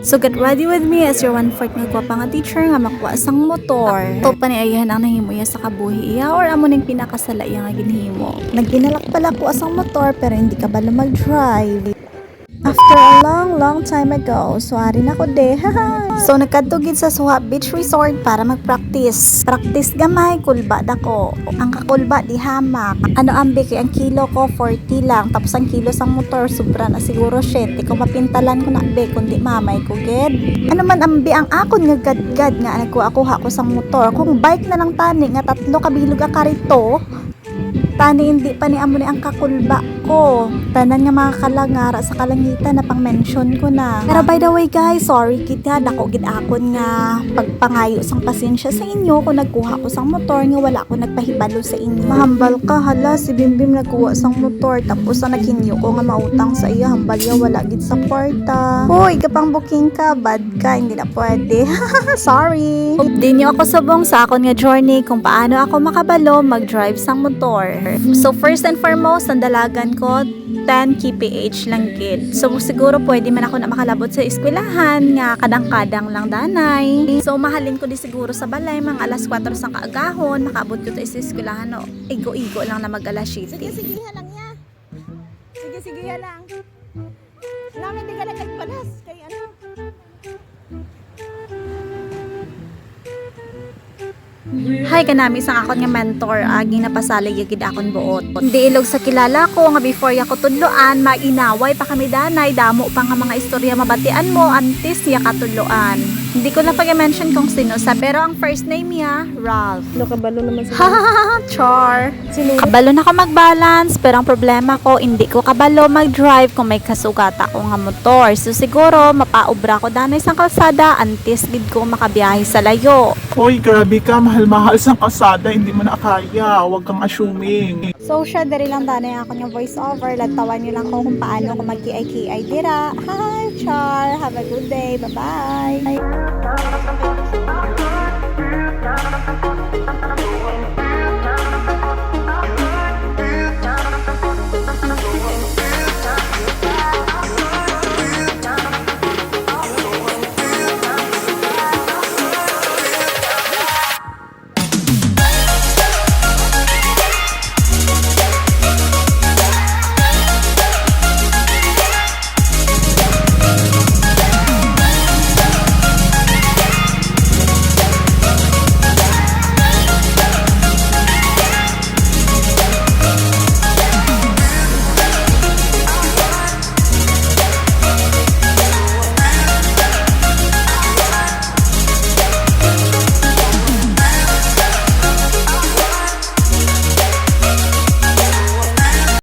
So get ready with me as your 1/4 nga gwapa nga teacher nga makuha sang motor. To paniayahan ang nahimuya sa kabuhi iya or amo ning pinakasala iya nga ginhimo. Nagginalak pala ko asang motor pero hindi ka bala mag-drive. After a long time ago, so ari na ko de. So nagkadtugid sa Suha Beach Resort para mag-practice. Practice gamay, kulba dako. Ang kakulba di hamak. Ano ambi kay ang kilo ko 40 lang, tapos ang kilo sa motor sobra na siguro 7. Ko mapintalan ko na be kundi mamay ko ged. Ano man ambi ang akon nga gadgad nga nagkuha ko sa motor. Kung bike na lang tani nga 3 kabilog a karito. Tani hindi pa ni amo ni ang kakulba ko. Tanan nga mga kalangara sa kalangitan na pang-mention ko na. Pero by the way guys, sorry kita dako gid akon nga pagpangayo sang pasensya sa inyo kung nagkuha ko sang motor nga wala ko nagpahibalo sa inyo. Mahambal ka hala si Bimbim nagkuha sang motor tapos ang naghinyo ko nga mautang sa iya hambal ya wala gid sa kwarta. Hoy, kapang booking ka, bad ka, hindi na pwede. Sorry. Update niyo ako subong sa akon nga journey kung paano ako makabalo mag-drive sang motor. So first and foremost, ang dalagan ko 10 kph lang gid. So siguro pwede man ako na makalabot sa eskwelahan nga kadang-kadang lang danay. So mahalin ko di siguro sa balay mga alas 4 sang kaagahon makaabot ko sa eskwelahan no. Igo-igo lang na mag alas 7. Sige lang ya. Sige lang. Namin di ka na nagpalas kay ano. Hi kanami sang akon nga mentor agi napasali gid akon buot. Hindi ilog sa kilala ko nga before ya ko tudloan mainaway pa kami danay damo pa nga mga istorya mabatian mo antes ya katudloan. Hindi ko na pag-mention kung sino sa pero ang first name niya Ralph. Nakabalo naman sa Char. Sino? Kabalo na ko mag-balance pero ang problema ko hindi ko kabalo mag-drive kung may kasugat ako nga motor. So siguro mapaobra ko danay sang kalsada antes gid ko makabiyahe sa layo. Hoy, grabe ka, mahal-mahal sa kasada, hindi mo na kaya, huwag kang assuming. So siya dari lang danay ako nga voice over lantawan niyo lang ko kung paano ko mag-kiay dira. Hi Char, have a good day. Bye-bye.